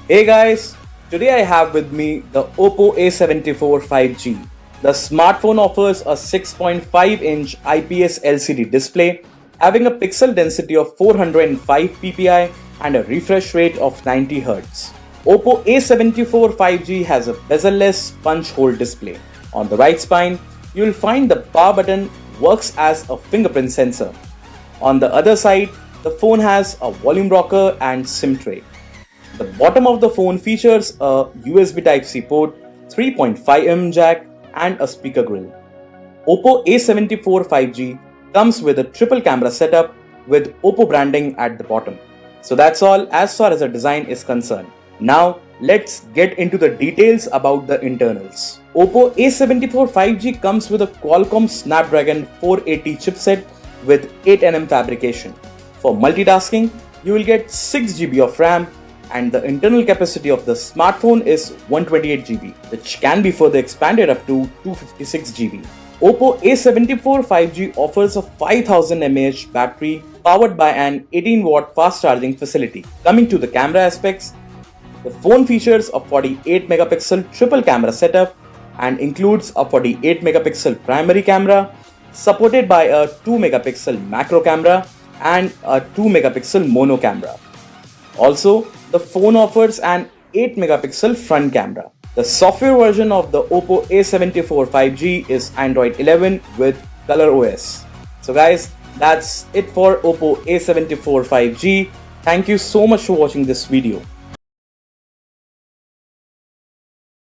Hey guys, today I have with me the Oppo A74 5G. The smartphone offers a 6.5-inch IPS LCD display having a pixel density of 405 ppi and a refresh rate of 90 Hz. Oppo A74 5G has a bezel-less punch hole display. On the right spine, you will find the power button works as a fingerprint sensor. On the other side, the phone has a volume rocker and SIM tray. The bottom of the phone features a USB Type-C port, 3.5mm jack and a speaker grill. Oppo A74 5G comes with a triple camera setup with Oppo branding at the bottom. So that's all as far as the design is concerned. Now let's get into the details about the internals. Oppo A74 5G comes with a Qualcomm Snapdragon 480 chipset with 8nm fabrication. For multitasking, you will get 6GB of RAM and the internal capacity of the smartphone is 128GB, which can be further expanded up to 256GB. Oppo A74 5G offers a 5000 mAh battery powered by an 18-watt fast charging facility. Coming to the camera aspects, the phone features a 48 megapixel triple camera setup and includes a 48 megapixel primary camera supported by a 2 megapixel macro camera and a 2 megapixel mono camera. Also, the phone offers an 8 megapixel front camera. The software version of the Oppo A74 5G is Android 11 with ColorOS. So guys, that's it for Oppo A74 5G. Thank you so much for watching this video.